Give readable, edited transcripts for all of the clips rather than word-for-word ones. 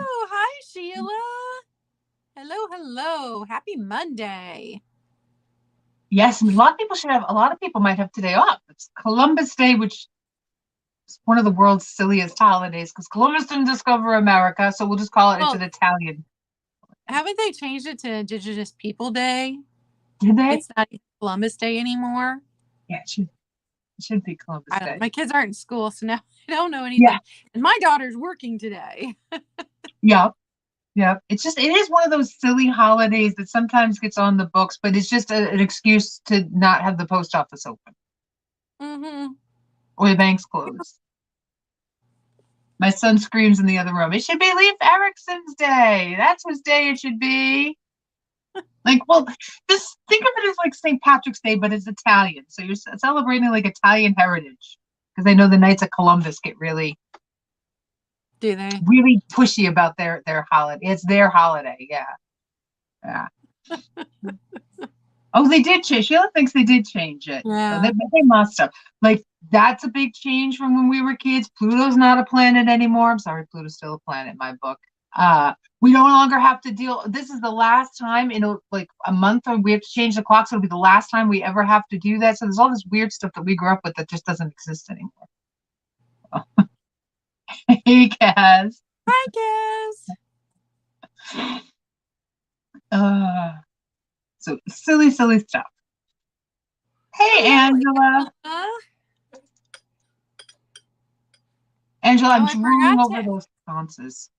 Hi, Sheila. Hello. Happy Monday. Yes, and a lot of people might have today off. It's Columbus Day, which is one of the world's silliest holidays because Columbus didn't discover America, so we'll just call it's Well, an Italian. haven't they changed it to Indigenous People Day? Did they? It's not even Columbus Day anymore. Yeah, it should be Columbus I don't know. Day. My kids aren't in school, so now I don't know Yeah, anything. And my daughter's working today. yep, yep. It is one of those silly holidays that sometimes gets on the books, but it's just an excuse to not have the post office open Mm-hmm. or the bank's closed. My son screams in the other room, it should be Leif Erickson's day. That's whose day it should be. Like, well, just think of it as like St. Patrick's Day, but it's Italian. So you're celebrating like Italian heritage. Because I know the Knights of Columbus get really, Do they? really pushy about their holiday. It's their holiday. Yeah. Yeah. Oh, they did change. Sheila thinks they did change it. So Yeah. they must have. Like, that's a big change from when we were kids. Pluto's not a planet anymore. I'm sorry, Pluto's still a planet in my book. We no longer have to deal. This is the last time in like a month, or we have to change the clock. So it'll be the last time we ever have to do that. So there's all this weird stuff that we grew up with that just doesn't exist anymore. Hey, Kaz. Hi, Cass. Uh, so silly stuff. Hey, Hello, Angela. Angela. Angela, Oh, I'm drooling over those sconces.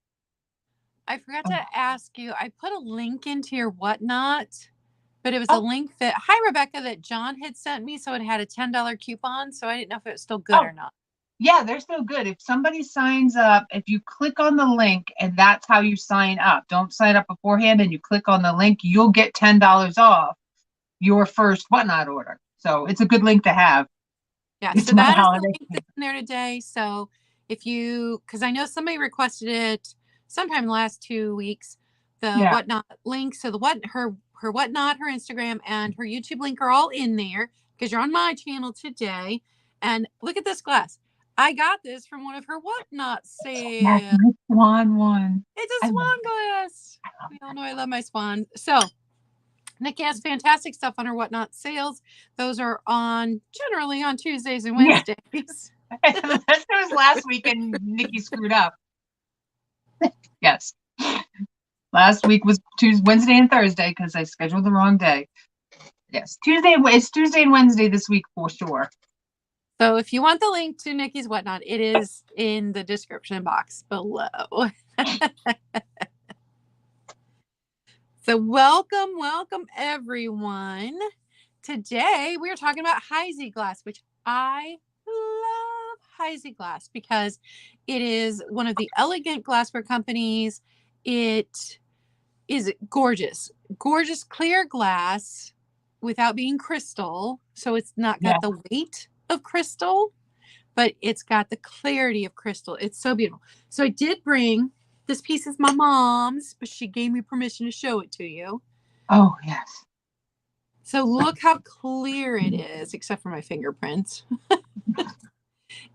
I forgot Oh, to ask you. I put a link into your whatnot, but it was a oh, link that, hi, Rebecca, that John had sent me. So it had a $10 coupon. So I didn't know if it was still good oh, or not. yeah, they're so good. If somebody signs up, if you click on the link and that's how you sign up, don't sign up beforehand and you click on the link, you'll get $10 off your first whatnot order. So it's a good link to have. Yeah. It's So my that is the holiday. link that's in there today. So if you, because I know somebody requested it sometime in the last 2 weeks, the Yeah. whatnot link. So her whatnot, her Instagram, and her YouTube link are all in there because you're on my channel today. And look at this glass. I got this from one of her whatnot That's sales. my swan one. It's a I love swan glass. We all know I love my swan. So Nikki has fantastic stuff on her whatnot sales. Those are on generally on Tuesdays and it. Wednesdays. Yeah. That was last week and Nikki screwed up. Yes. Last week was Tuesday, Wednesday, and Thursday because I scheduled the wrong day. Yes. It's Tuesday and Wednesday this week for sure. So if you want the link to Nikki's whatnot, it is in the description box below. So welcome everyone. Today we are talking about Heisey Glass, which I love Heisey Glass because it is one of the elegant glassware companies. It is gorgeous clear glass without being crystal. So it's not Yeah. got the weight of crystal, but it's got the clarity of crystal. It's so beautiful. So I did bring this piece is my mom's, but she gave me permission to show it to you. Oh, yes. So look how clear it is, except for my fingerprints.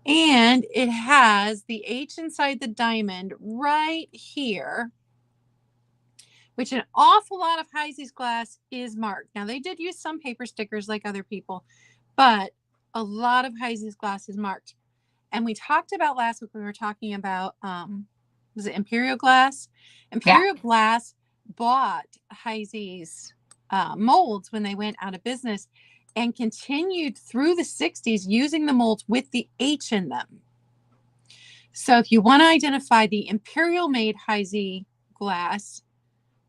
And it has the H inside the diamond right here, which an awful lot of Heisey's glass is marked. Now, they did use some paper stickers like other people, but a lot of Heisey's glass is marked. And we talked about last week, we were talking about, was it Imperial Glass? Yeah. Imperial Glass bought Heisey's molds when they went out of business and continued through the 60s using the molds with the H in them. So if you want to identify the Imperial made Heisey glass,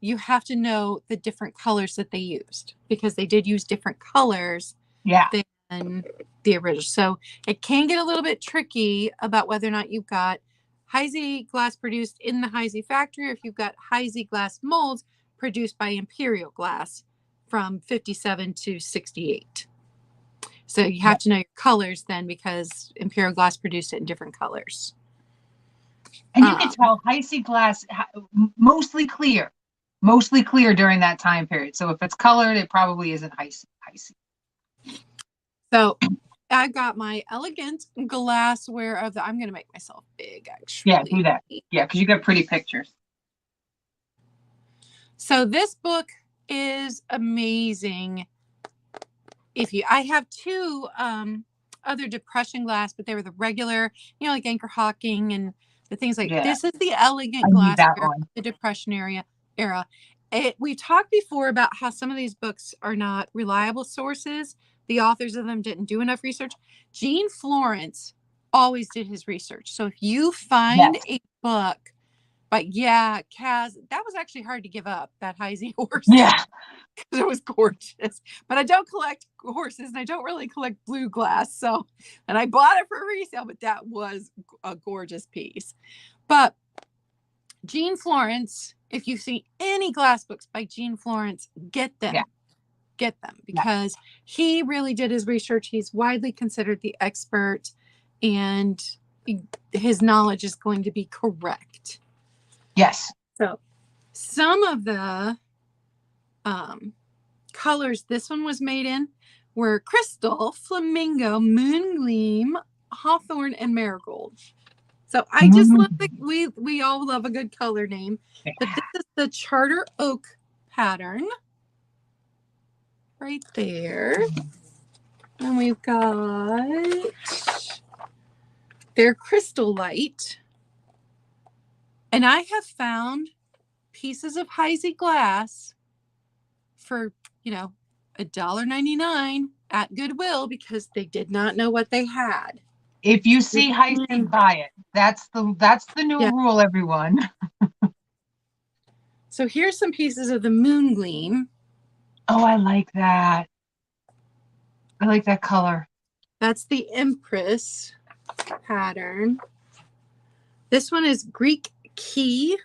you have to know the different colors that they used because they did use different colors Yeah. than the original. So it can get a little bit tricky about whether or not you've got Heisey glass produced in the Heisey factory or if you've got Heisey glass molds produced by Imperial Glass from 57 to 68. So you have to know your colors then because Imperial Glass produced it in different colors. And you can tell Heisey glass mostly clear during that time period. So if it's colored, it probably isn't Heisey. So I got my elegant glassware of the, I'm going to make myself big actually. Yeah, do that. Yeah, because you got pretty pictures. So this book is amazing. I have two other depression glass, but they were the regular, like Anchor Hocking and the things like this is the elegant glass the depression era. We talked before about how some of these books are not reliable sources. The authors of them didn't do enough research. Gene Florence always did his research. So if you find a book, but Kaz, that was actually hard to give up, that Heisey horse. Yeah. Because it was gorgeous. But I don't collect horses and I don't really collect blue glass. And I bought it for resale, but that was a gorgeous piece. But Gene Florence, if you see any glass books by Gene Florence, get them. Yeah. Get them because he really did his research. He's widely considered the expert and his knowledge is going to be correct. Yes. So some of the colors this one was made in were Crystal, Flamingo, Moon Gleam, Hawthorn, and Marigold. So I just love we all love a good color name. But this is the Charter Oak pattern. Right there. And we've got their Crystal Light. And I have found pieces of Heisey glass for, $1.99 at Goodwill because they did not know what they had. If you see Heisey, buy it. That's the new rule, everyone. So here's some pieces of the Moon Gleam. Oh, I like that. I like that color. That's the Empress pattern. This one is Greek Key.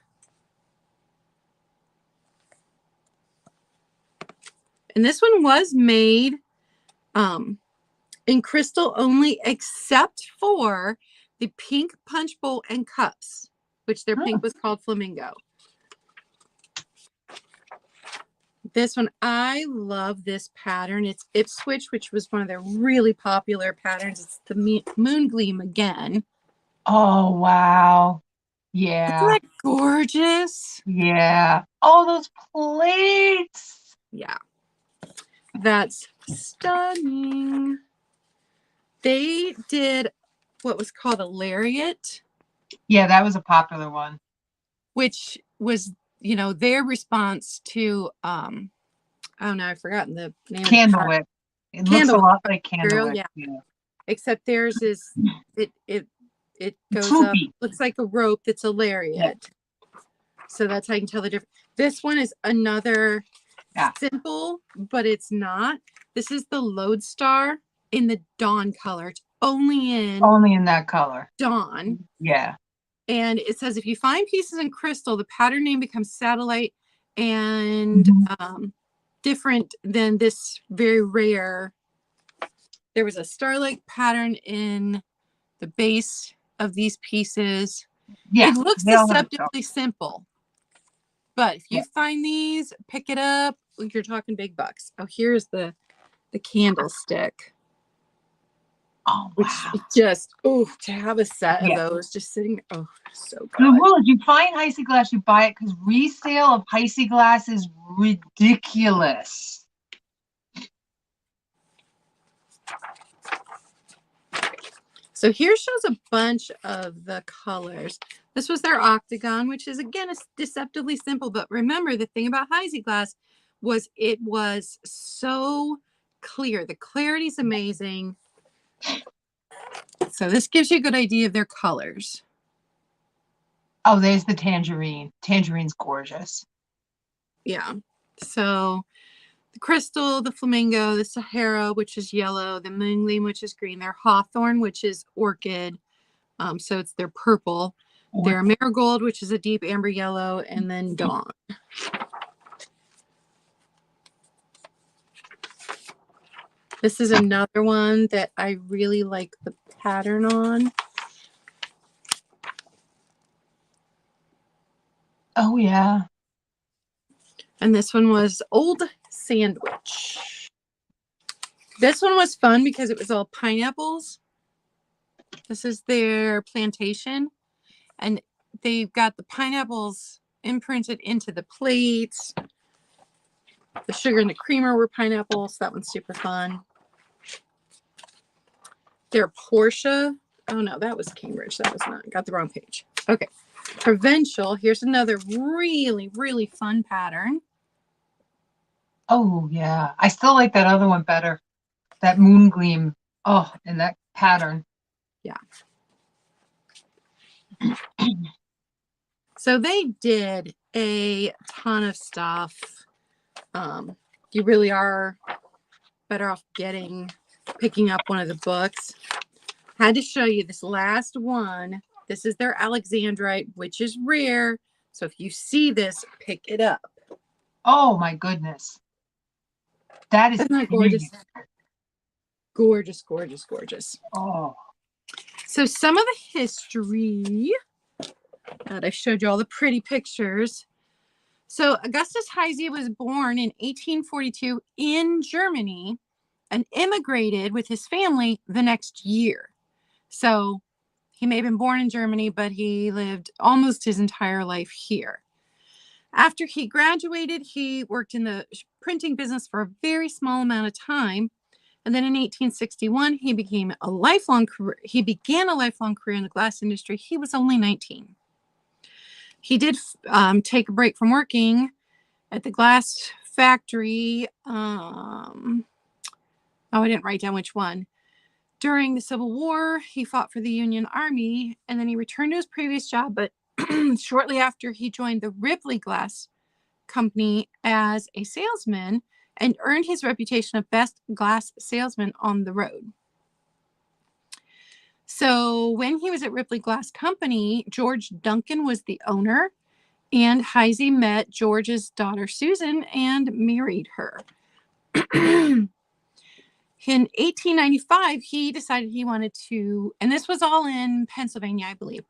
And this one was made in crystal only, except for the pink punch bowl and cups, which their pink was called Flamingo. This one, I love this pattern. It's Ipswich, which was one of their really popular patterns. It's the Moon Gleam again. Oh, wow. Yeah. Isn't that gorgeous? Yeah. Oh, those plates. Yeah. That's stunning. They did what was called a lariat. Yeah, that was a popular one. Which was, their response to, oh no, I've forgotten the name. Candle Whip. It looks a lot like Candle Whip. Yeah. Except theirs is, it goes up, looks like a rope that's a lariat. Yeah. So that's how you can tell the difference. This one is another simple, but it's not. This is the Lodestar in the Dawn color. It's only in that color. Dawn. Yeah. And it says if you find pieces in crystal, the pattern name becomes satellite and different than this very rare. There was a starlight pattern in the base of these pieces. Yeah, it looks deceptively simple. But if you find these, pick it up. You're talking big bucks. Oh, here's the candlestick. Oh, wow. Just, to have a set of those just sitting, so good. The rule, if you find Heisey glass, you buy it because resale of Heisey glass is ridiculous. So here shows a bunch of the colors. This was their octagon, which is, again, it's deceptively simple. But remember, the thing about Heisey glass was it was so clear. The clarity is amazing. So this gives you a good idea of their colors. Oh, there's the tangerine. Tangerine's gorgeous. Yeah. So the crystal, the flamingo, the Sahara, which is yellow, the Moon Gleam, which is green, their hawthorn, which is orchid. So it's their purple. Their marigold, which is a deep amber yellow, and then dawn. This is another one that I really like the pattern on. Oh, yeah. And this one was Old Sandwich. This one was fun because it was all pineapples. This is their plantation. And they've got the pineapples imprinted into the plates. The sugar and the creamer were pineapples. That one's super fun. Their Portia. Oh no, that was Cambridge. That was not. Got the wrong page. Okay. Provincial. Here's another really, really fun pattern. Oh yeah, I still like that other one better. That moon gleam. Oh, and that pattern. Yeah. So they did a ton of stuff. You really are better off picking up one of the books. Had to show you this last one. This is their Alexandrite, which is rare. So if you see this, pick it up. Oh my goodness. That is Isn't that gorgeous? Gorgeous, gorgeous, gorgeous. Oh. So some of the history that I showed you all the pretty pictures. So Augustus Heisey was born in 1842 in Germany and immigrated with his family the next year. So he may have been born in Germany, but he lived almost his entire life here. After he graduated, he worked in the printing business for a very small amount of time. And then in 1861, he began a lifelong career in the glass industry. He was only 19. He did take a break from working at the glass factory. I didn't write down which one. During the Civil War, he fought for the Union Army, and then he returned to his previous job. But shortly after, he joined the Ripley Glass Company as a salesman and earned his reputation of best glass salesman on the road. So when he was at Ripley Glass Company, George Duncan was the owner, and Heisey met George's daughter Susan and married her. In 1895, he decided he wanted to, and this was all in Pennsylvania, I believe.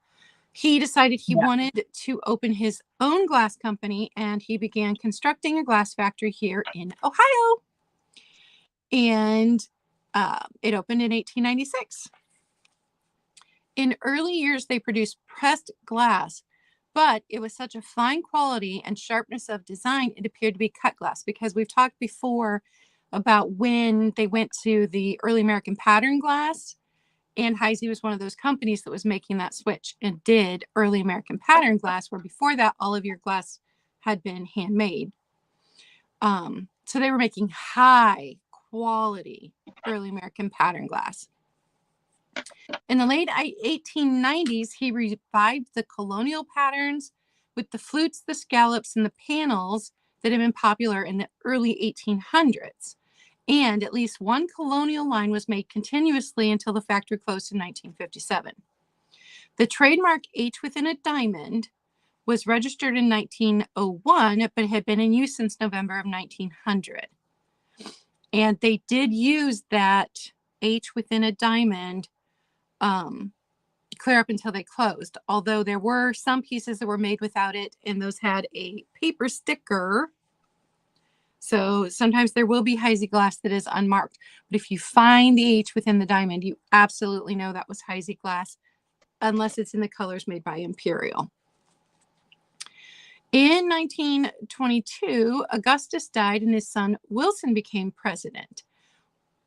He decided he wanted to open his own glass company, and he began constructing a glass factory here in Ohio. And it opened in 1896. In early years, they produced pressed glass, but it was such a fine quality and sharpness of design, it appeared to be cut glass, because we've talked before about when they went to the early American pattern glass, and Heisey was one of those companies that was making that switch and did early American pattern glass, where before that, all of your glass had been handmade. So they were making high quality early American pattern glass. In the late 1890s, he revived the colonial patterns with the flutes, the scallops, and the panels that had been popular in the early 1800s. And at least one colonial line was made continuously until the factory closed in 1957. The trademark H within a diamond was registered in 1901, but had been in use since November of 1900. And they did use that H within a diamond clear up until they closed, although there were some pieces that were made without it, and those had a paper sticker. So sometimes there will be Heisey glass that is unmarked, but if you find the H within the diamond, you absolutely know that was Heisey glass, unless it's in the colors made by Imperial. In 1922, Augustus died and his son Wilson became president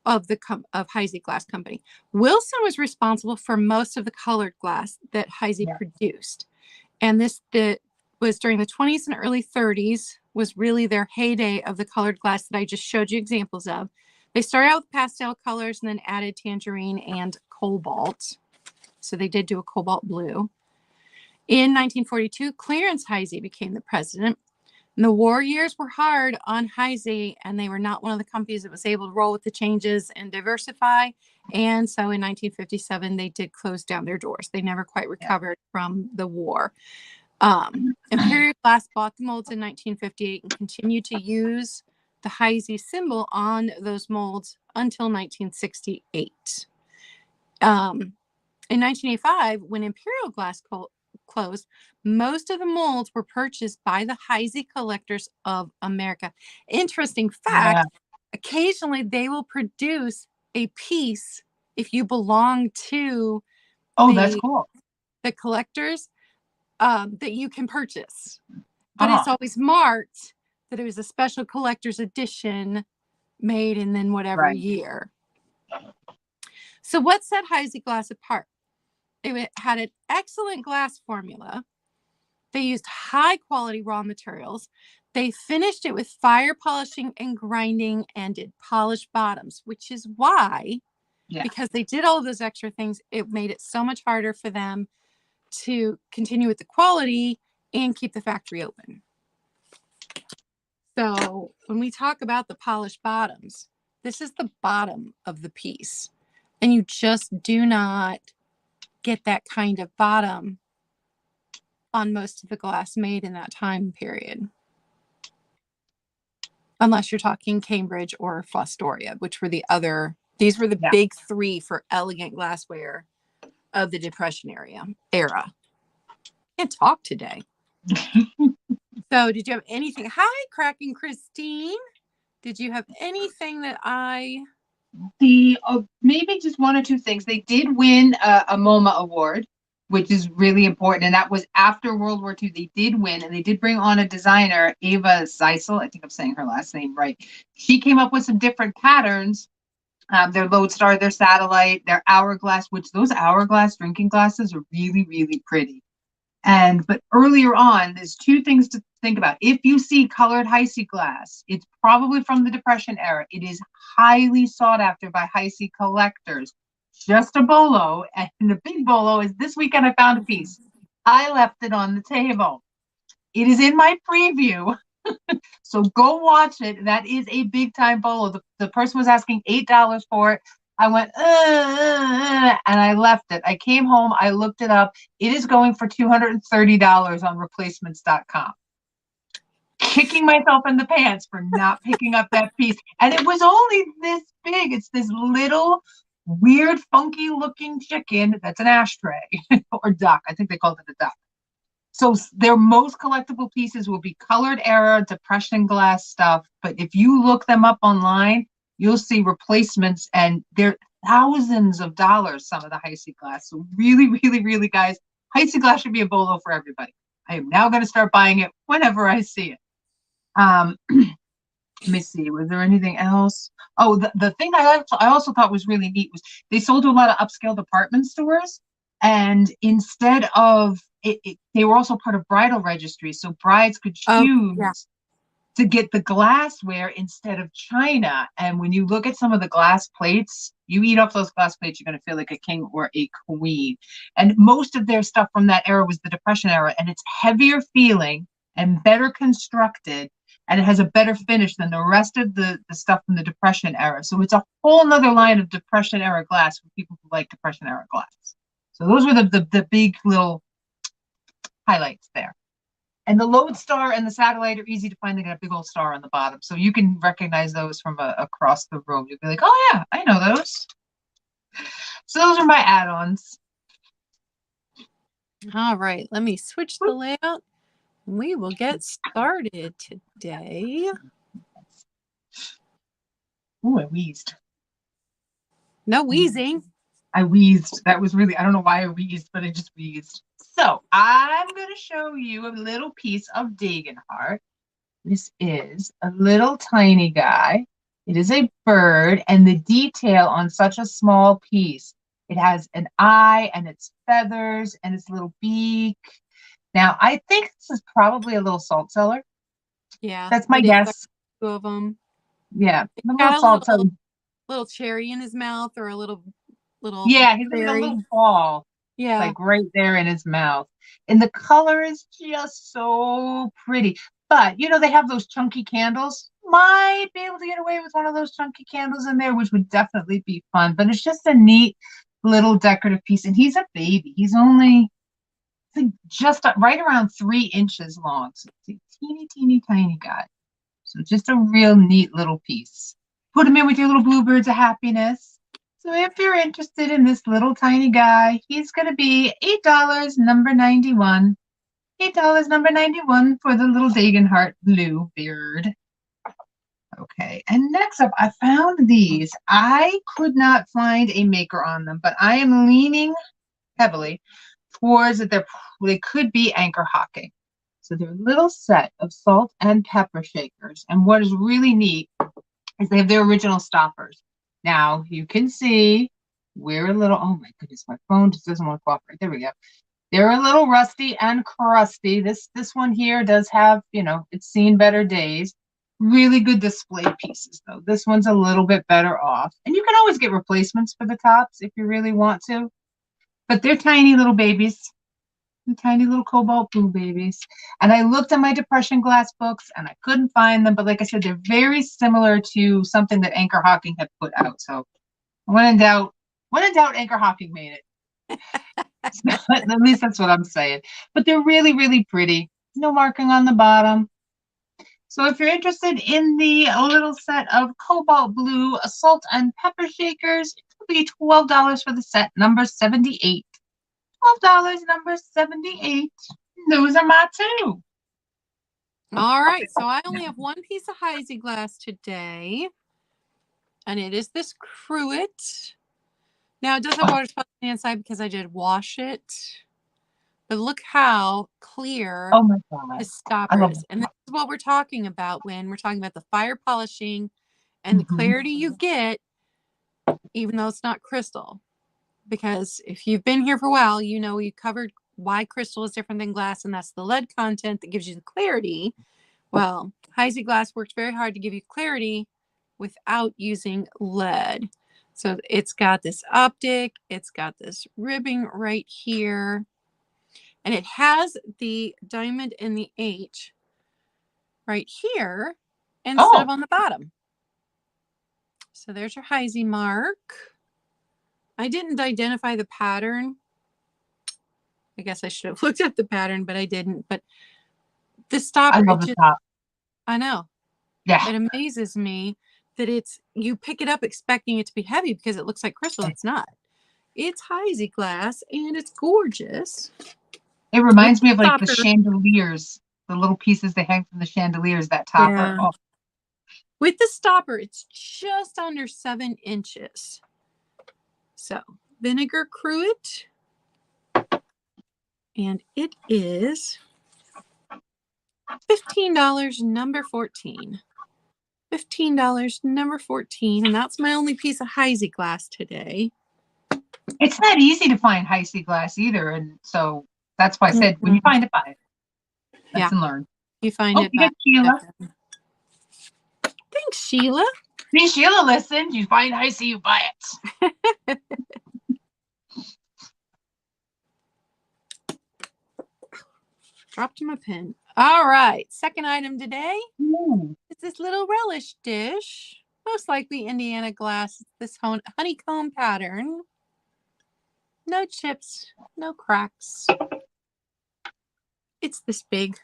of Heisey Glass Company. Wilson was responsible for most of the colored glass that Heisey produced. And this was during the 20s and early 30s, was really their heyday of the colored glass that I just showed you examples of. They started out with pastel colors and then added tangerine and cobalt. So they did do a cobalt blue. In 1942, Clarence Heisey became the president. And the war years were hard on Heisey, and they were not one of the companies that was able to roll with the changes and diversify. And so in 1957, they did close down their doors. They never quite recovered from the war. Imperial Glass bought the molds in 1958 and continued to use the Heisey symbol on those molds until 1968. In 1985, when Imperial Glass closed, most of the molds were purchased by the Heisey Collectors of America. Interesting fact, occasionally they will produce a piece if you belong to that's cool. the collectors that you can purchase. but it's always marked that it was a special collector's edition made in then whatever year. So what set Heisey Glass apart? It had an excellent glass formula. They used high quality raw materials. They finished it with fire polishing and grinding and did polished bottoms, which is why, because they did all of those extra things, it made it so much harder for them to continue with the quality and keep the factory open. So when we talk about the polished bottoms, this is the bottom of the piece. And you just do not get that kind of bottom on most of the glass made in that time period. Unless you're talking Cambridge or Fostoria, which were these were the big three for elegant glassware of the Depression era. Can't talk today. So did you have anything? Hi, Cracking Christine. Did you have anything that maybe just one or two things. They did win a MoMA award, which is really important. And that was after World War II. They did win, and they did bring on a designer, Eva Zeisel. I think I'm saying her last name right. She came up with some different patterns. Their Lodestar, their Satellite, their Hourglass, which those Hourglass drinking glasses are really, really pretty. But earlier on, there's two things to think about. If you see colored Heisey glass, it's probably from the Depression era. It is highly sought after by Heisey collectors. Just a bolo, and the big bolo is this weekend I found a piece. I left it on the table. It is in my preview. So go watch it. That is a big time bolo. The person was asking $8 for it. I went, and I left it. I came home. I looked it up. It is going for $230 on replacements.com. Kicking myself in the pants for not picking up that piece. And it was only this big. It's this little weird, funky looking chicken. That's an ashtray or duck. I think they called it a duck. So their most collectible pieces will be colored era, Depression glass stuff. But if you look them up online, you'll see replacements, and they're thousands of dollars, some of the Heisey glass. So really, really, really, guys, Heisey glass should be a bolo for everybody. I am now going to start buying it whenever I see it. Let me see. Was there anything else? Oh, the thing I also thought was really neat was they sold to a lot of upscale department stores. And instead of they were also part of bridal registries. So brides could choose to get the glassware instead of china. And when you look at some of the glass plates, you eat off those glass plates, you're going to feel like a king or a queen. And most of their stuff from that era was the Depression era. And it's heavier feeling and better constructed. And it has a better finish than the rest of the stuff from the Depression era. So it's a whole nother line of Depression era glass for people who like Depression era glass. So those were the big little highlights there. And the Lodestar and the Satellite are easy to find. They got a big old star on the bottom. So you can recognize those from across the room. You'll be like, oh yeah, I know those. So those are my add-ons. All right, let me switch the layout. We will get started today. Oh, I wheezed. No wheezing. I wheezed. That was really, I don't know why I wheezed, but I just wheezed. So I'm going to show you a little piece of Dagenhart. This is a little tiny guy. It is a bird, and the detail on such a small piece. It has an eye and its feathers and its little beak. Now, I think this is probably a little salt cellar. Yeah. That's my guess. Two of them. Yeah. Little cherry in his mouth, or a little yeah, he's like a little ball. Yeah. Like right there in his mouth. And the color is just so pretty. But, you know, they have those chunky candles. Might be able to get away with one of those chunky candles in there, which would definitely be fun. But it's just a neat little decorative piece. And he's a baby. He's only just right around 3 inches long. So it's a teeny, teeny, tiny guy. So just a real neat little piece. Put him in with your little bluebirds of happiness. So if you're interested in this little tiny guy, he's going to be $8, number 91. $8, number 91 for the little Dagenhart blue beard. Okay, and next up, I found these. I could not find a maker on them, but I am leaning heavily towards that they could be anchor hocking. So they're a little set of salt and pepper shakers. And what is really neat is they have their original stoppers. Now you can see we're a little, oh my goodness, my phone just doesn't want to cooperate. There we go. They're a little rusty and crusty. This one here does have, you know, it's seen better days. Really good display pieces though. This one's a little bit better off. And you can always get replacements for the tops if you really want to. But they're tiny little babies. Tiny little cobalt blue babies. And I looked at my depression glass books and I couldn't find them. But like I said, they're very similar to something that Anchor Hocking had put out. So when in doubt, Anchor Hocking made it. At least that's what I'm saying. But they're really, really pretty. No marking on the bottom. So if you're interested in the little set of cobalt blue salt and pepper shakers, it will be $12 for the set, number 78. $12, number 78. Those are my two. All right, so I only have one piece of Heisey Glass today, and it is this cruet. Now, it does have water spots on the inside because I did wash it, but look how clear the stopper is. And this is what we're talking about when we're talking about the fire polishing and the clarity you get, even though it's not crystal. Because if you've been here for a while, you know we covered why crystal is different than glass, and that's the lead content that gives you the clarity. Well, Heisey Glass works very hard to give you clarity without using lead. So it's got this optic, it's got this ribbing right here, and it has the diamond and the H right here instead of on the bottom. So there's your Heisey mark. I didn't identify the pattern. I guess I should have looked at the pattern, but I didn't. But the stopper, I love the top. I know. Yeah. It amazes me that you pick it up expecting it to be heavy because it looks like crystal. It's not. It's Heisey Glass and it's gorgeous. It reminds me of like the chandeliers, the little pieces they hang from the chandeliers, that topper. Yeah. Oh. With the stopper, it's just under 7 inches. So, vinegar cruet, and it is $15, number 14. $15, number 14, and that's my only piece of Heisey Glass today. It's not easy to find Heisey Glass either, and so that's why I said when you find it, buy it. Lesson learned. You find it. You got Sheila. Thanks, Sheila. See, Sheila listened. You find Heisey, you buy it. Dropped my pen. All right. Second item today is this little relish dish. Most likely Indiana glass. This honeycomb pattern. No chips, no cracks. It's this big.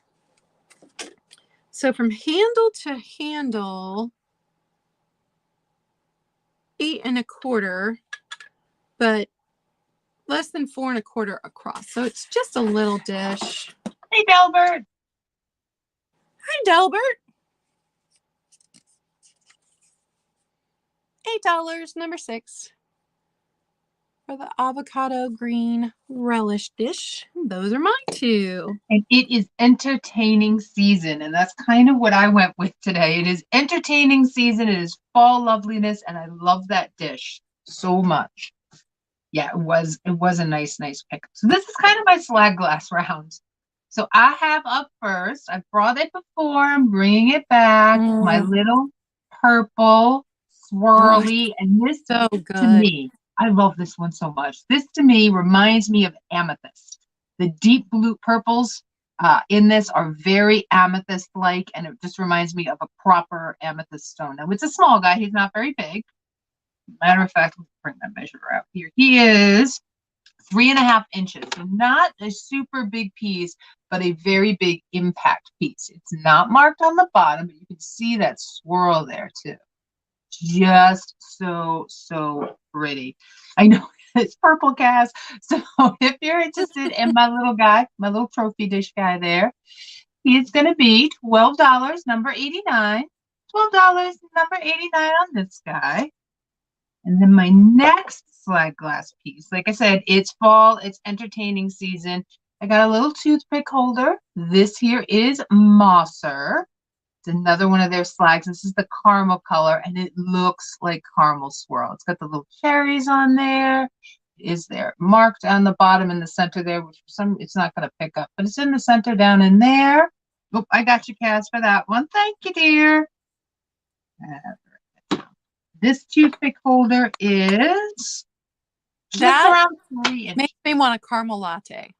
So from handle to handle, 8 1/4, but less than 4 1/4 across. So it's just a little dish. Hey, Delbert. Hi, Delbert. $8, number 6. For the avocado green relish dish. Those are mine too. And it is entertaining season, and that's kind of what I went with today. It is entertaining season. It is fall loveliness, and I love that dish so much. Yeah, it was a nice pick. So this is kind of my slag glass round. So I have up first, I brought it before, I'm bringing it back, my little purple swirly, and this so good. To me, I love this one so much. This to me reminds me of Amethyst. The deep blue purples in this are very amethyst-like, and it just reminds me of a proper amethyst stone. Now, it's a small guy. He's not very big. Matter of fact, let's bring that measure out here. He is 3.5 inches. So not a super big piece, but a very big impact piece. It's not marked on the bottom, but you can see that swirl there too. Just so pretty. I know it's purple cast. So if you're interested in my little guy, my little trophy dish guy there, he's going to be $12, number 89. $12, number 89 on this guy. And then my next slag glass piece, like I said, it's fall, it's entertaining season. I got a little toothpick holder. This here is Mosser. It's another one of their slags. This is the caramel color, and it looks like caramel swirl. It's got the little cherries on there. Is there marked on the bottom in the center there, which for some it's not going to pick up, but it's in the center down in there. Oh, I got you, Cass, for that one. Thank you, dear. This toothpick holder is just around 3 inches. Makes me want a caramel latte.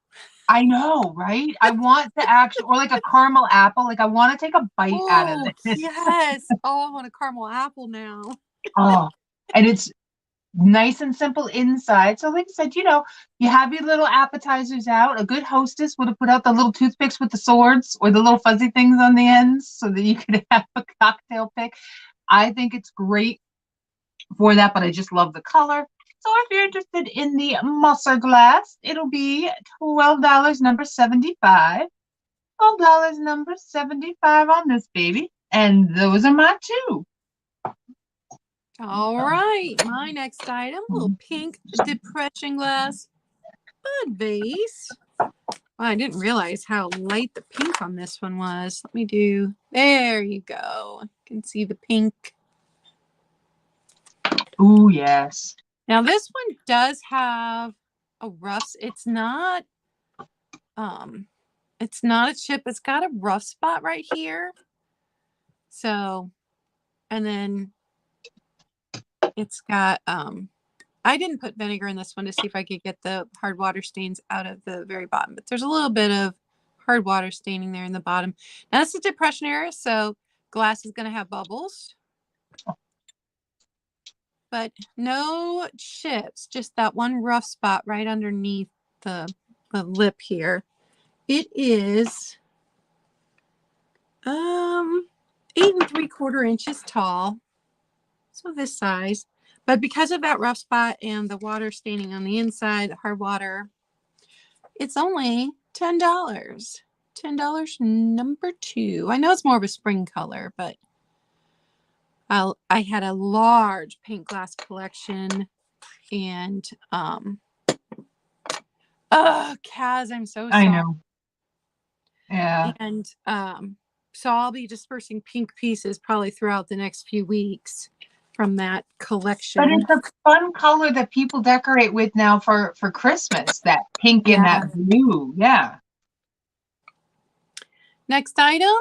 I know, right? I want to actually, or like a caramel apple. Like I want to take a bite out of this. Yes. Oh, I want a caramel apple now. Oh, and it's nice and simple inside. So like I said, you have your little appetizers out. A good hostess would have put out the little toothpicks with the swords or the little fuzzy things on the ends so that you could have a cocktail pick. I think it's great for that, but I just love the color. So if you're interested in the Heisey Glass, it'll be $12, number 75. $12, number 75 on this baby. And those are my two. All right. My next item, a little pink depression glass bud vase. Oh, I didn't realize how light the pink on this one was. Let me do, there you go. You can see the pink. Oh, yes. Now this one does have a rough, it's not a chip. It's got a rough spot right here. So, and then it's got, I didn't put vinegar in this one to see if I could get the hard water stains out of the very bottom, but there's a little bit of hard water staining there in the bottom. Now this is depression era, so glass is going to have bubbles. But no chips, just that one rough spot right underneath the lip here. It is 8 3/4 inches tall, so this size. But because of that rough spot and the water staining on the inside, the hard water, it's only $10. $10, number 2. I know it's more of a spring color, but I had a large pink glass collection, and Kaz, I'm so sorry. I know. Yeah. And so I'll be dispersing pink pieces probably throughout the next few weeks from that collection. But it's a fun color that people decorate with now for Christmas, that pink and that blue. Yeah. Next item.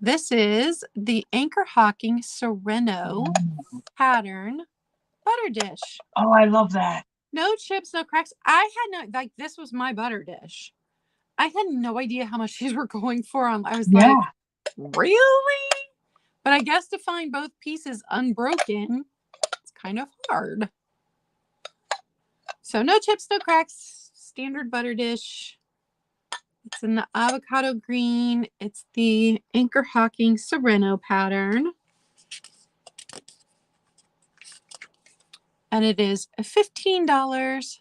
This is the Anchor Hocking Sereno Pattern butter dish. Oh, I love that. No chips, no cracks. I had no, like, this was my butter dish. I had no idea how much these were going for. I was like, really? But I guess to find both pieces unbroken, it's kind of hard. So no chips, no cracks, standard butter dish. It's in the avocado green. It's the Anchor Hocking Sereno pattern. And it is $15,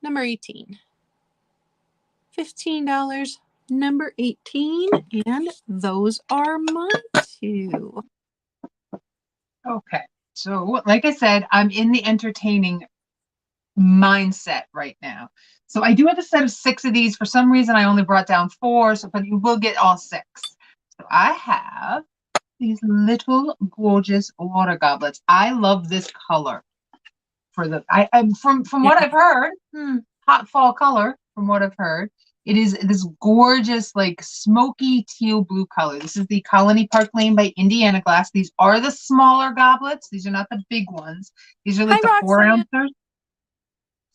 number 18. $15, number 18. And those are my two. Okay. So, like I said, I'm in the entertaining mindset right now. So I do have a set of 6 of these. For some reason, I only brought down 4, but you will get all 6. So I have these little gorgeous water goblets. I love this color for the. From what I've heard, hot fall color. From what I've heard, it is this gorgeous, like smoky teal blue color. This is the Colony Park Lane by Indiana Glass. These are the smaller goblets. These are not the big ones. These are like the 4-ounces.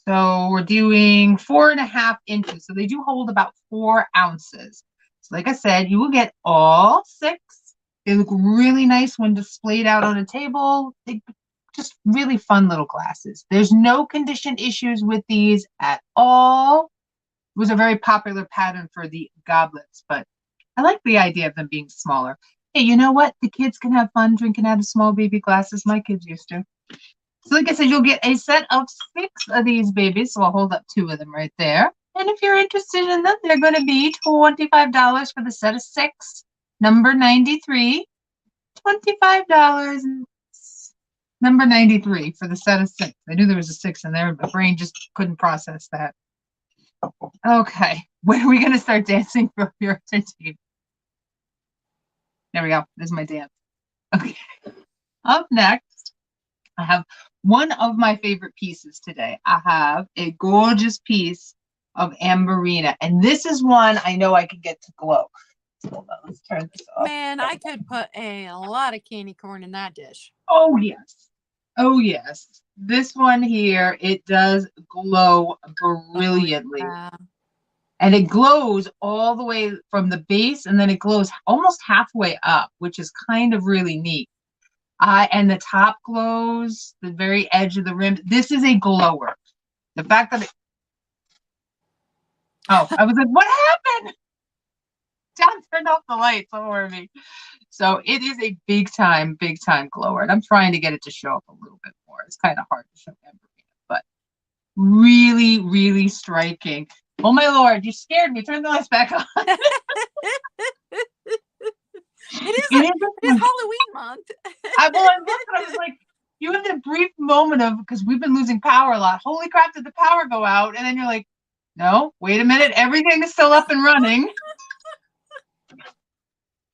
So we're doing 4.5 inches. So they do hold about 4 ounces. So like I said, you will get all 6. They look really nice when displayed out on a table. They just really fun little glasses. There's no condition issues with these at all. It was a very popular pattern for the goblets, but I like the idea of them being smaller. Hey, you know what? The kids can have fun drinking out of small baby glasses. My kids used to. So like I said, you'll get a set of 6 of these babies. So I'll hold up 2 of them right there. And if you're interested in them, they're going to be $25 for the set of 6. Number 93. $25. Number 93 for the set of 6. I knew there was a 6 in there. My brain just couldn't process that. Okay, when are we going to start dancing for your team? There we go. This is my dance. Okay. Up next, I have one of my favorite pieces today. I have a gorgeous piece of Amberina, and this is one I know I can get to glow. So hold on, let's turn this off. Man, I could put a lot of candy corn in that dish. Oh, yes. Oh, yes. This one here, it does glow brilliantly. Oh, yeah. And it glows all the way from the base, and then it glows almost halfway up, which is kind of really neat. And the top glows, the very edge of the rim. This is a glower. The fact that oh, I was like, what happened? John turned off the lights over me. So it is a big time glower. And I'm trying to get it to show up a little bit more. It's kind of hard to show everything, but really, really striking. Oh my Lord, you scared me. Turn the lights back on. It is Halloween month. I looked and I was like, you have that brief moment of, because we've been losing power a lot. Holy crap, did the power go out? And then you're like, no, wait a minute. Everything is still up and running.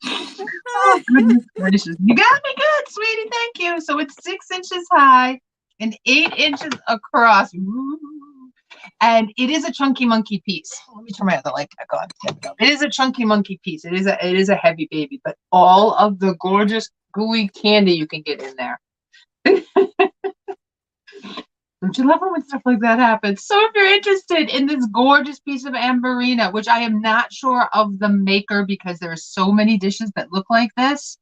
Oh, goodness gracious. You got me good, sweetie. Thank you. So it's 6 inches high and 8 inches across. Ooh. And it is a chunky monkey piece. Let me turn my other light back on. It is a chunky monkey piece. It is a heavy baby, but all of the gorgeous gooey candy you can get in there. Don't you love it when stuff like that happens? So if you're interested in this gorgeous piece of Amberina, which I am not sure of the maker because there are so many dishes that look like this.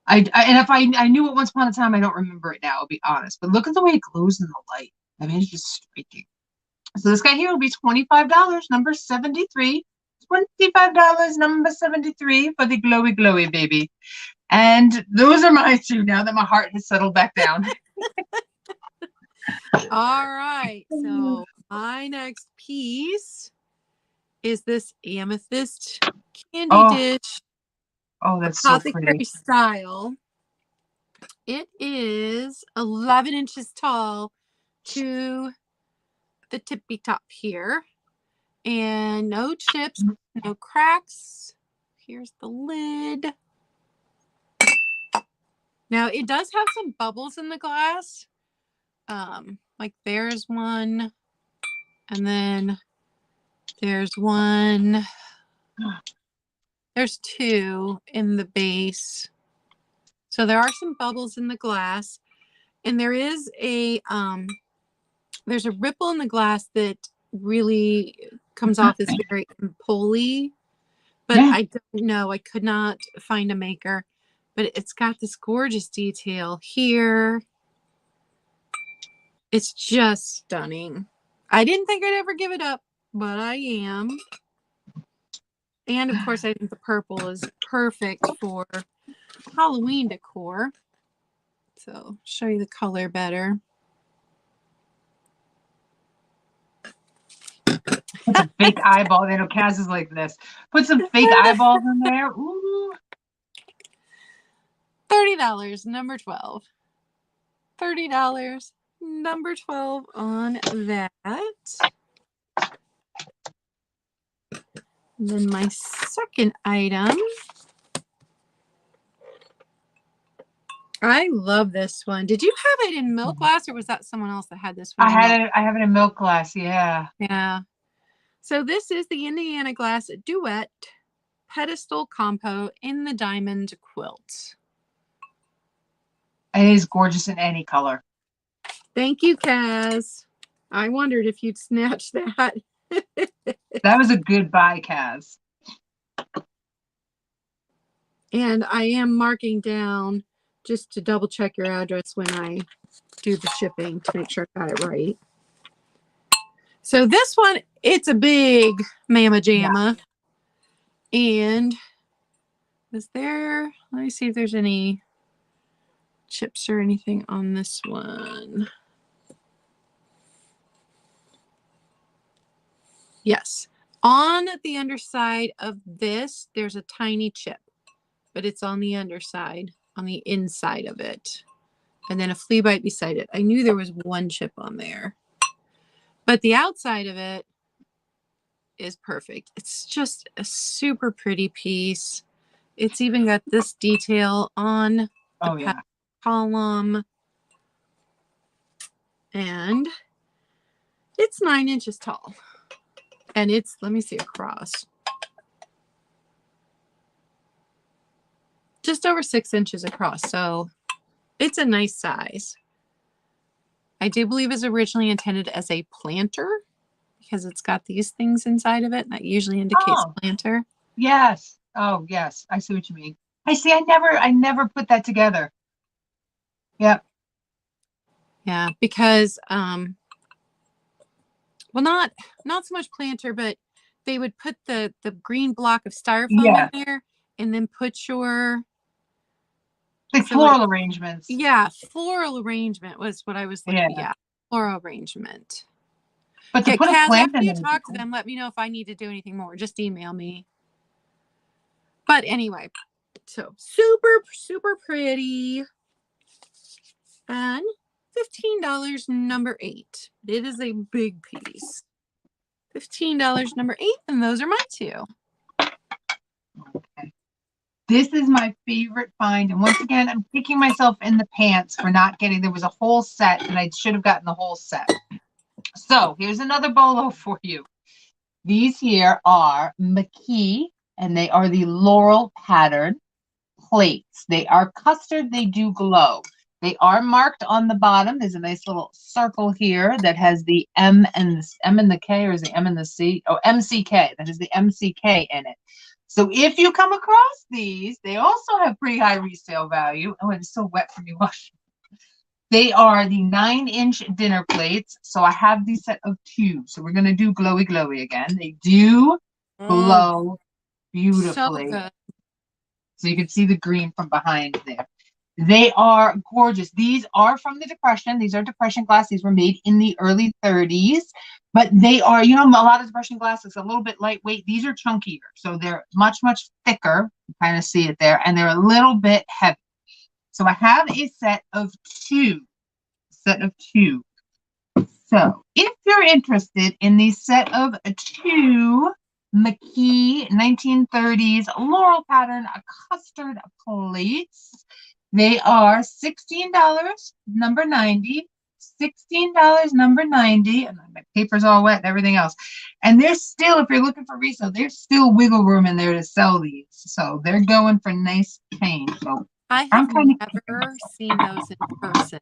And if I knew it once upon a time, I don't remember it now, I'll be honest. But look at the way it glows in the light. I mean, it's just striking. So this guy here will be $25, number 73. $25, number 73 for the glowy, glowy baby. And those are my two now that my heart has settled back down. All right. So my next piece is this Amethyst candy dish. Oh, that's so pretty. Style. It is 11 inches tall to the tippy top here. And no chips, no cracks. Here's the lid. Now it does have some bubbles in the glass. Like there's one, and then there's one. There's two in the base. So there are some bubbles in the glass, and there is a there's a ripple in the glass that really comes off as very pulley, but I don't know. I could not find a maker, but it's got this gorgeous detail here. It's just stunning. I didn't think I'd ever give it up, but I am. And of course, I think the purple is perfect for Halloween decor. So show you the color better. Put some fake eyeballs. I know Kaz is like this. Put some fake eyeballs in there. Ooh. $30, number 12. $30, number 12 on that. And then my second item. I love this one. Did you have it in milk glass, or was that someone else that had this one? I have it in milk glass. Yeah. Yeah. So this is the Indiana Glass Duet Pedestal Compo in the Diamond Quilt. It is gorgeous in any color. Thank you, Kaz. I wondered if you'd snatch that. That was a good buy, Kaz. And I am marking down just to double check your address when I do the shipping to make sure I got it right. So this one, it's a big mamma jamma. Yeah. And is there, let me see if there's any chips or anything on this one. Yes. On the underside of this, there's a tiny chip, but it's on the underside, on the inside of it. And then a flea bite beside it. I knew there was one chip on there. But the outside of it is perfect. It's just a super pretty piece. It's even got this detail on the column. And it's 9 inches tall. And it's, let me see across. Just over 6 inches across. So it's a nice size. I do believe it's originally intended as a planter because it's got these things inside of it. That usually indicates planter. Yes. Oh, yes. I see what you mean. I see. I never put that together. Yep. Yeah, because well, not so much planter, but they would put the green block of styrofoam in there and then put your floral arrangements. Yeah, floral arrangement was what I was looking. Yeah, floral arrangement. But to put Kaz, a plant after you talk to them, let me know if I need to do anything more. Just email me. But anyway, so super, super pretty. And $15, number 8. It is a big piece. $15, number 8, and those are my 2. Okay. This is my favorite find. And once again, I'm kicking myself in the pants for not getting, there was a whole set and I should have gotten the whole set. So here's another bolo for you. These here are McKee, and they are the Laurel Pattern plates. They are custard. They do glow. They are marked on the bottom. There's a nice little circle here that has the M and the K, or is the M and the C? Oh, MCK. That is the MCK in it. So if you come across these, they also have pretty high resale value. Oh, it's so wet for me washing. They are the 9-inch dinner plates. So I have the set of 2. So we're going to do glowy glowy again. They do glow beautifully. So, so you can see the green from behind there. They are gorgeous. These are from the Depression. These are Depression glass. These were made in the early 30s. But they are, you know, a lot of Depression glass is a little bit lightweight. These are chunkier. So they're much, much thicker. You kind of see it there. And they're a little bit heavy. So I have a set of 2. So if you're interested in the set of 2 McKee 1930s Laurel Pattern custard plates, they are $16, number 90. $16, number 90. And my paper's all wet and everything else. And there's still, if you're looking for resale, there's still wiggle room in there to sell these. So they're going for nice change. So I have never seen those in person.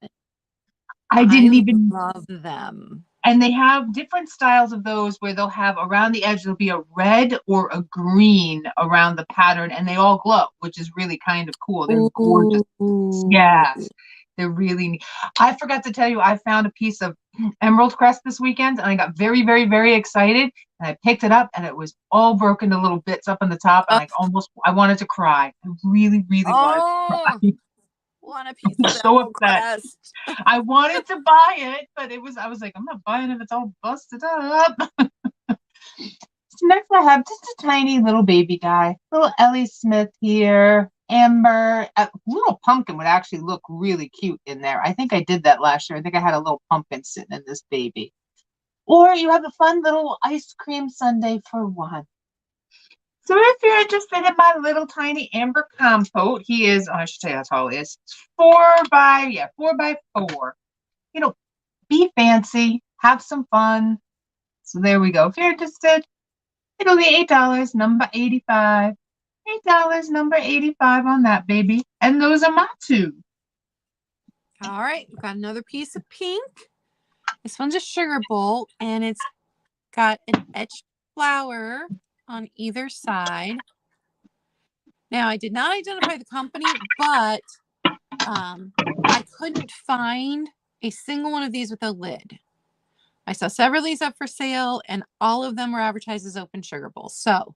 I didn't even love them. And they have different styles of those where they'll have around the edge, there'll be a red or a green around the pattern, and they all glow, which is really kind of cool. They're gorgeous. Yes, they're really neat. I forgot to tell you, I found a piece of emerald crest this weekend, and I got very, very, very excited. And I picked it up, and it was all broken to little bits up on the top, and I wanted to cry. I really, really wanted to cry. Want a piece of so upset. I wanted to buy it, but I was like, I'm not buying it if it's all busted up. So next I have just a tiny little baby guy, little Ellie Smith here. Amber, a little pumpkin would actually look really cute in there. I think I did that last year. I think I had a little pumpkin sitting in this baby. Or you have a fun little ice cream sundae for 1. So if you're interested in my little tiny Amber compote, he is, I should tell you how tall he is. 4 by 4. You know, be fancy, have some fun. So there we go. If you're interested, it'll be $8, number 85. $8, number 85 on that baby. And those are my 2. All right, we've got another piece of pink. This one's a sugar bowl, and it's got an etched flower on either side. Now, I did not identify the company, but I couldn't find a single one of these with a lid. I saw several of these up for sale, and all of them were advertised as open sugar bowls. So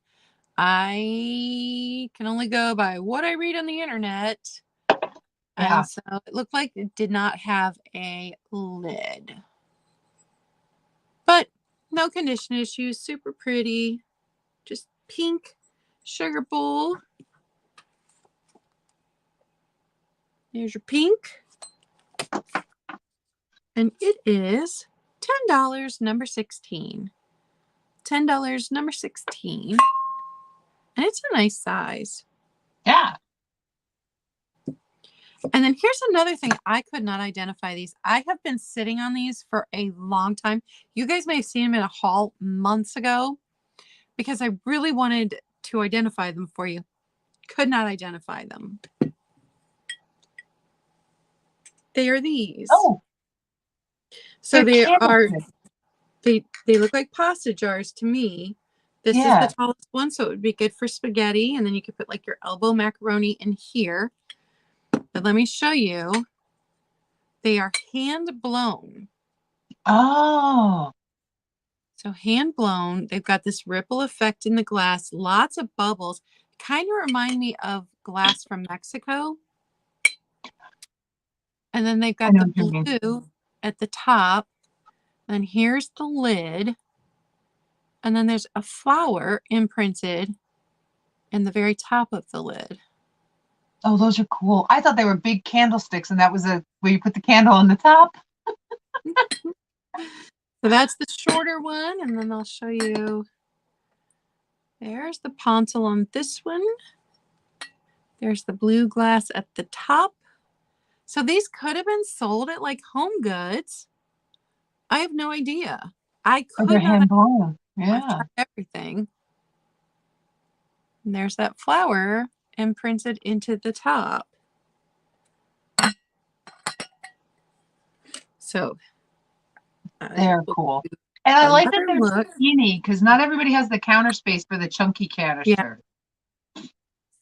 I can only go by what I read on the internet. Yeah. And so it looked like it did not have a lid. But no condition issues, super pretty. Just pink sugar bowl. There's your pink. And it is $10, number 16. $10, number 16. And it's a nice size. Yeah. And then here's another thing. I could not identify these. I have been sitting on these for a long time. You guys may have seen them in a haul months ago because I really wanted to identify them for you. Could not identify them. They are these. Oh. So they look like pasta jars to me. This is the tallest one, so it would be good for spaghetti. And then you could put like your elbow macaroni in here. But let me show you. They are hand blown. Oh. So hand blown. They've got this ripple effect in the glass. Lots of bubbles. Kind of remind me of glass from Mexico. And then they've got the blue at the top. And here's the lid. And then there's a flower imprinted in the very top of the lid. Oh, those are cool. I thought they were big candlesticks, and that was where you put the candle on the top. So that's the shorter one, and then I'll show you. There's the Petal on this one. There's the blue glass at the top. So these could have been sold at like Home Goods. I have no idea. I could they're not. Hand blown. I've Yeah. tried everything. And there's that flower imprinted into the top. So they're cool. And I like that they're skinny because not everybody has the counter space for the chunky canister. Yeah.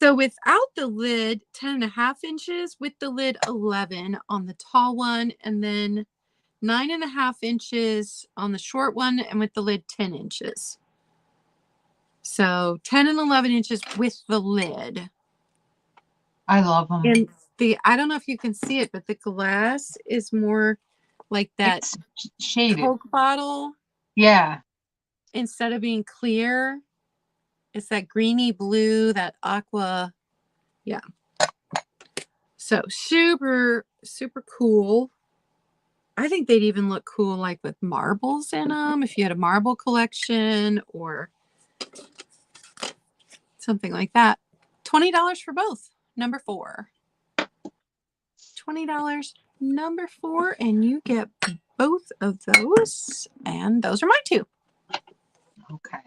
So without the lid, 10.5 inches, with the lid 11 on the tall one, and then 9.5 inches on the short one, and with the lid 10 inches. So 10 and 11 inches with the lid. I love them. And I don't know if you can see it, but the glass is more like that it's shaded Coke bottle. Yeah. Instead of being clear, it's that greeny blue, that aqua. Yeah. So super, super cool. I think they'd even look cool like with marbles in them if you had a marble collection or something like that. $20 for both. Number 4. $20, number 4, and you get both of those. And those are my 2. Okay.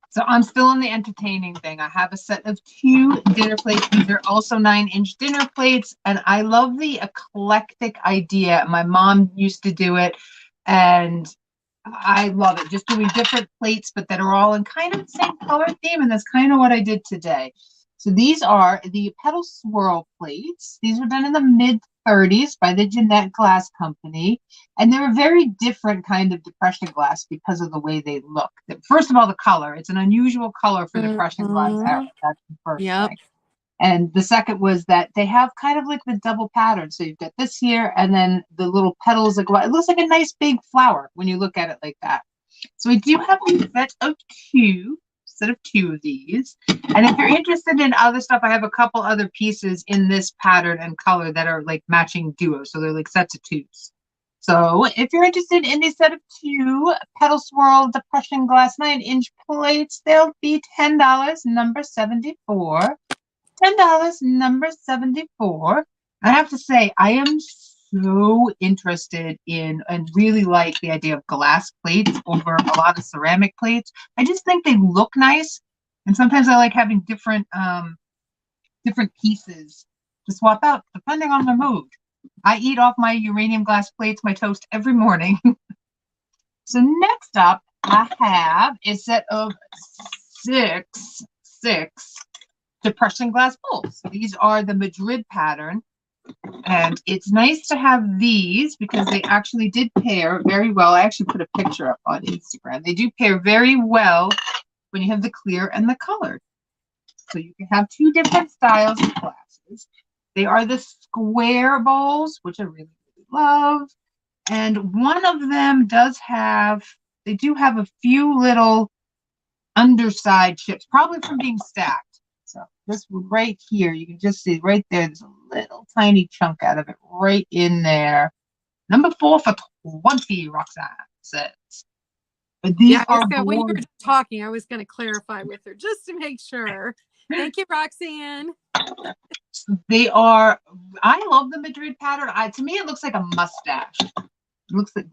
So I'm still in the entertaining thing. I have a set of 2 dinner plates. These are also 9-inch dinner plates. And I love the eclectic idea. My mom used to do it. And I love it. Just doing different plates, but that are all in kind of the same color theme. And that's kind of what I did today. So these are the Petal Swirl plates. These were done in the mid-30s by the Jeanette Glass Company. And they're a very different kind of depression glass because of the way they look. First of all, the color. It's an unusual color for depression glass. That's the first thing. And the second was that they have kind of like the double pattern. So you've got this here, and then the little petals that go out. It looks like a nice big flower when you look at it like that. So we do have a set of 2 of these. And if you're interested in other stuff, I have a couple other pieces in this pattern and color that are like matching duos. So they're like sets of 2s. So if you're interested in a set of 2 Petal Swirl depression glass 9-inch plates, they'll be $10, number 74. $10, number 74. I have to say, I am so interested in and really like the idea of glass plates over a lot of ceramic plates. I just think they look nice. And sometimes I like having different pieces to swap out depending on my mood. I eat off my uranium glass plates, my toast every morning. So next up, I have a set of 6 depression glass bowls. These are the Madrid Pattern. And it's nice to have these because they actually did pair very well. I actually put a picture up on Instagram. They do pair very well when you have the clear and the colored. So you can have 2 different styles of glasses. They are the square bowls, which I really, really love. And one of them they do have a few little underside chips, probably from being stacked. So this one right here, you can just see right there, there's a little tiny chunk out of it right in there. Number 4 for 20, Roxanne says. But these are when you were gorgeous. talking, I was going to clarify with her just to make sure. Thank you, Roxanne. They are, I love the Madrid pattern. To me, it looks like a mustache.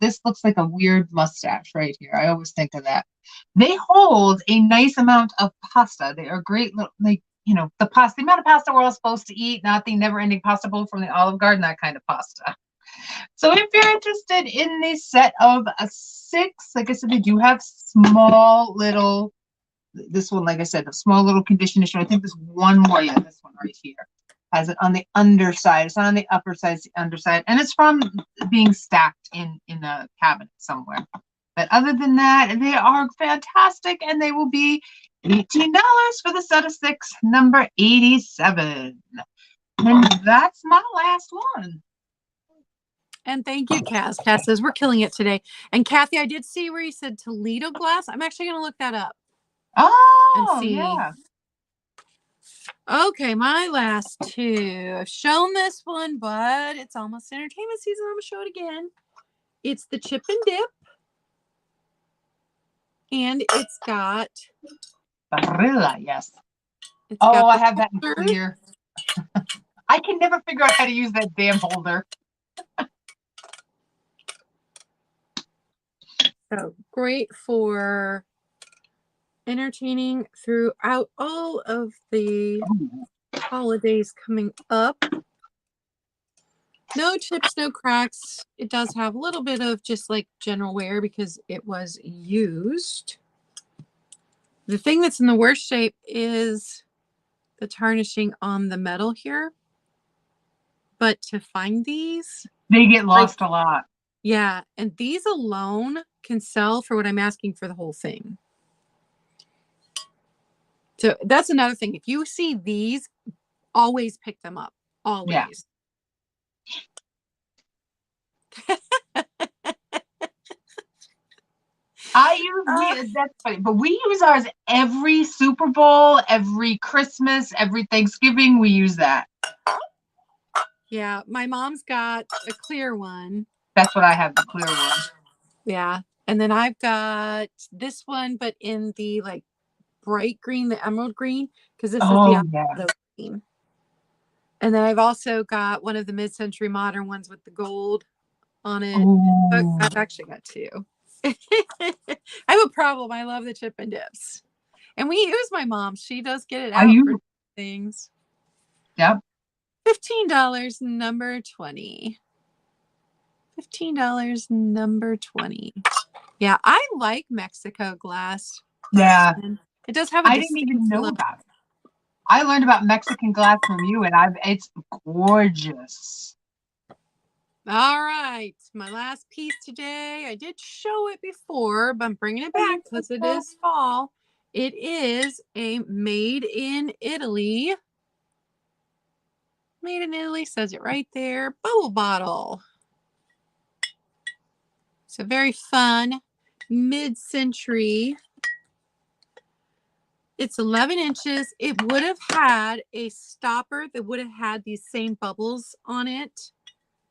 This looks like a weird mustache right here. I always think of that. They hold a nice amount of pasta. They are great, like, you know, the amount of pasta we're all supposed to eat, not the never-ending pasta bowl from the Olive Garden, that kind of pasta. So if you're interested in the set of 6, like I said, they do have small little, this one, like I said, a small little conditioner. I think there's one more. Yeah, this one right here has it on the underside. It's not on the upper side, it's the underside. And it's from being stacked in a cabinet somewhere. But other than that, they are fantastic, and they will be $18 for the set of 6, number 87. And that's my last one. And thank you, Cass. Cass says we're killing it today. And Kathy, I did see where you said Toledo glass. I'm actually going to look that up. Oh, and see. Yeah. Okay, my last 2. I've shown this one, but it's almost entertainment season. I'm going to show it again. It's the chip and dip. And it's got... Barilla, yes. I have that in clear. I can never figure out how to use that damn holder. So great for entertaining throughout all of the holidays coming up. No chips, no cracks. It does have a little bit of just like general wear because it was used. The thing that's in the worst shape is the tarnishing on the metal here. But to find these, they get lost a lot. Yeah, and these alone can sell for what I'm asking for the whole thing. So that's another thing. If you see these, always pick them up. Always. Yeah. That's funny, but we use ours every Super Bowl, every Christmas, every Thanksgiving. We use that. Yeah, my mom's got a clear one. That's what I have, the clear one. Yeah, and then I've got this one, but in the like bright green, the emerald green, because this is the green. And then I've also got one of the mid-century modern ones with the gold on it. I've actually got 2. I have a problem. I love the chip and dips. And we use my mom. She does get it out for things. Yep. $15, number 20. $15, number 20. Yeah, I like Mexico glass. Yeah. And it does have a I didn't even know about it. I learned about Mexican glass from you, and it's gorgeous. All right, my last piece today. I did show it before, but I'm bringing it back because it is fall. It is a made in Italy. Made in Italy says it right there. Bubble bottle. It's a very fun mid-century. It's 11 inches. It would have had a stopper that would have had these same bubbles on it.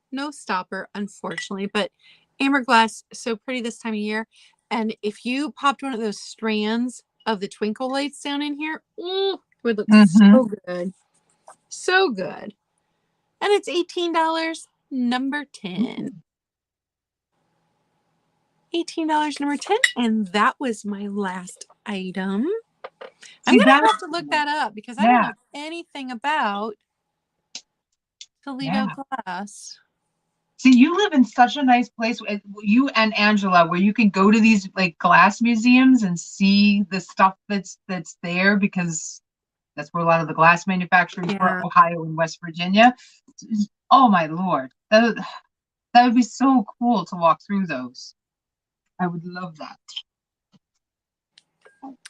No stopper, unfortunately, but amber glass, so pretty this time of year. And if you popped one of those strands of the twinkle lights down in here, it would look so good. So good. And it's $18, number 10. $18, number 10. And that was my last item. I'm going to have to look that up because I don't know anything about Toledo glass. See, you live in such a nice place, you and Angela, where you can go to these like glass museums and see the stuff that's there, because that's where a lot of the glass manufacturers were, Ohio and West Virginia. Oh my Lord, that would be so cool to walk through those. I would love that.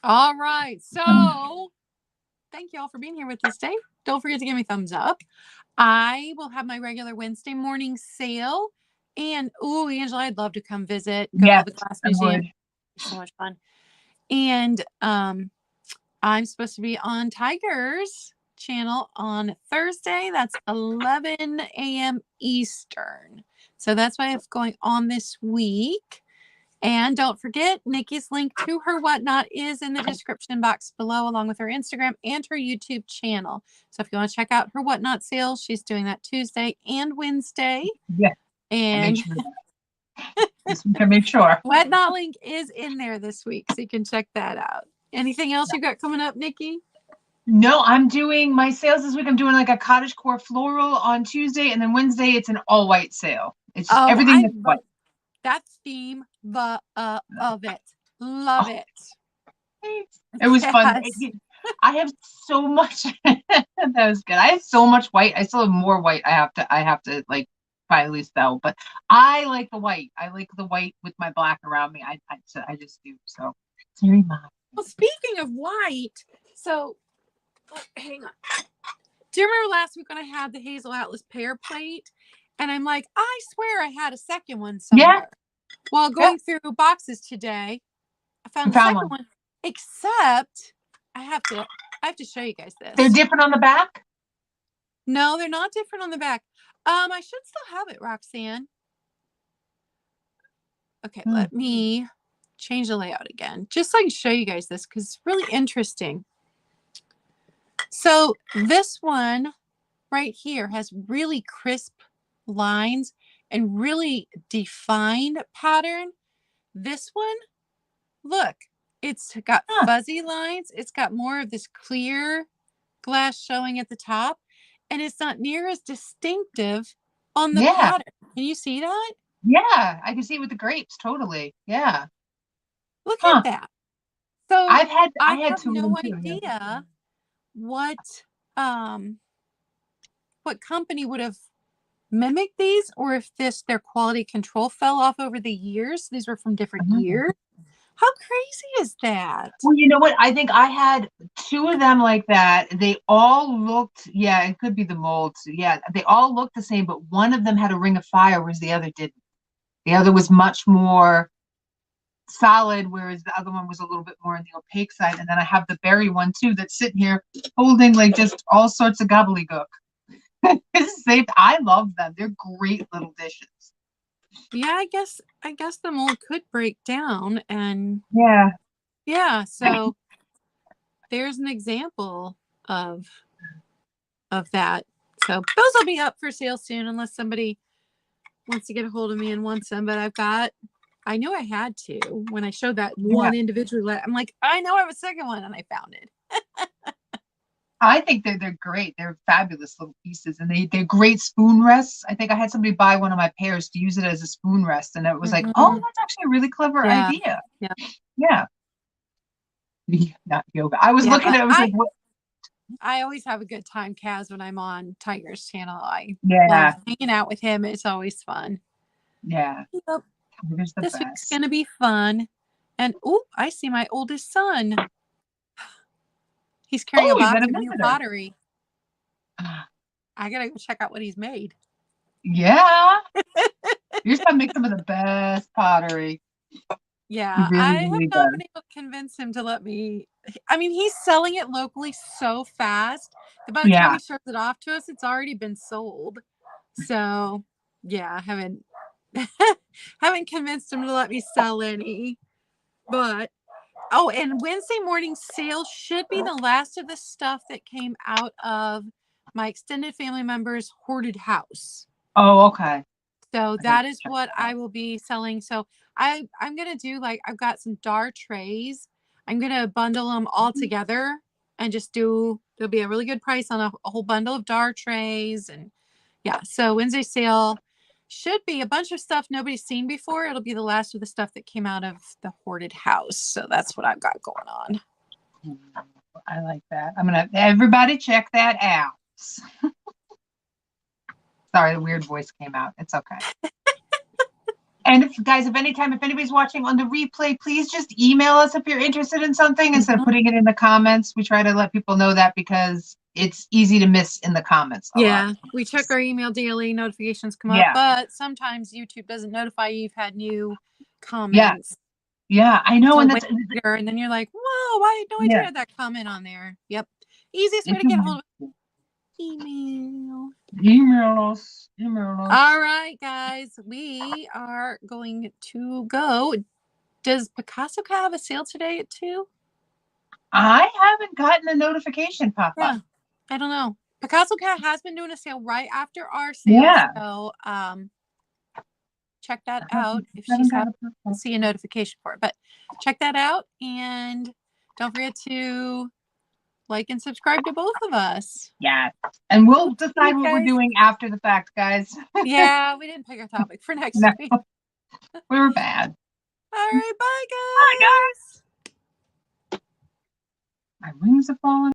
All right, so thank you all for being here with us today. Don't forget to give me a thumbs up. I will have my regular Wednesday morning sale. And, Angela, I'd love to come visit. Go to the glass museum. It's so much fun. And I'm supposed to be on Tiger's channel on Thursday. That's 11 a.m. Eastern. So that's what I have going on this week. And don't forget, Nikki's link to her whatnot is in the description box below, along with her Instagram and her YouTube channel. So if you want to check out her whatnot sale, she's doing that Tuesday and Wednesday. Yeah. And this week I make sure. Whatnot link is in there this week, so you can check that out. Anything else you got coming up, Nikki? No, I'm doing my sales this week. I'm doing like a cottagecore floral on Tuesday, and then Wednesday it's an all white sale. It's just everything that's white. That theme of it. Love it. It was fun. I have so much. That was good. I have so much white. I still have more white. I have to like finally sell. But I like the white. I like the white with my black around me. I just do. So it's very nice. Well, speaking of white, so hang on. Do you remember last week when I had the Hazel Atlas pear plate? And I'm like, I swear I had a second one somewhere. Yeah. While going through boxes today, I found the second one. Except I have to show you guys this. They're different on the back? No, they're not different on the back. I should still have it, Roxanne. Okay, let me change the layout again, just so I can show you guys this, because it's really interesting. So this one right here has really crisp lines and really defined pattern. This one, look, it's got fuzzy lines. It's got more of this clear glass showing at the top, and it's not near as distinctive on the pattern. Can you see that? Yeah, I can see it with the grapes. Totally. Yeah. Look at that. So I had no idea what company would have mimicked these, or if their quality control fell off over the years. These were from different years. How crazy is that? Well, you know what? I think I had two of them like that. They all looked, it could be the molds. Yeah, they all looked the same, but one of them had a ring of fire, whereas the other didn't. The other was much more solid, whereas the other one was a little bit more on the opaque side. And then I have the berry one too that's sitting here holding like just all sorts of gobbledygook. I love them. They're great little dishes. Yeah, I guess the mold could break down, and so there's an example of that. So those will be up for sale soon, unless somebody wants to get a hold of me and wants them. But I knew I had to when I showed that one individually. I'm like, I know I have a second one, and I found it. I think they're great. They're fabulous little pieces, and they're great spoon rests. I think I had somebody buy one of my pairs to use it as a spoon rest, and it was like, oh, that's actually a really clever idea. Yeah. Not yoga. I was looking at it. I was like, what? I always have a good time, Kaz, when I'm on Tiger's channel. I love hanging out with him. It's always fun. Yeah. Yep. This week's gonna be fun. And I see my oldest son. He's carrying a box of new pottery. I gotta go check out what he's made. Yeah. You're gonna make some of the best pottery. Yeah, really, I have not been able to convince him to let me. I mean, he's selling it locally so fast that by the time he shows it off to us, it's already been sold. So, I haven't convinced him to let me sell any. But and Wednesday morning sale should be the last of the stuff that came out of my extended family members' hoarded house. Oh, okay. So that is what I will be selling. So I'm going to do, like, I've got some dar trays. I'm going to bundle them all together and just there'll be a really good price on a whole bundle of dar trays. And so Wednesday sale should be a bunch of stuff nobody's seen before. It'll be the last of the stuff that came out of the hoarded house. So that's what I've got going on. I like that. I'm going to, everybody check that out. Sorry, the weird voice came out. It's okay. And if anybody's watching on the replay, please just email us if you're interested in something instead of putting it in the comments. We try to let people know that because it's easy to miss in the comments. We check our email daily, notifications come up, but sometimes YouTube doesn't notify you you've had new comments. Yeah, I know. And then you're like, whoa, I had no idea I had that comment on there. Yep. Easiest way to get a hold of email. Email us. All right, guys, we are going to go. Does Picasso Cat have a sale today at 2? I haven't gotten a notification pop Yeah, up. I don't know. Picasso Cat has been doing a sale right after our sale. Yeah. So check that out if haven't she's got happy a to pop-up. see a notification for it. But check that out, and don't forget to like and subscribe to both of us. Yeah. And we'll See decide you what we're guys. doing after the fact, guys. Yeah, we didn't pick our topic for next No, week. we were bad. All right, bye Bye, guys. guys. My wings have fallen.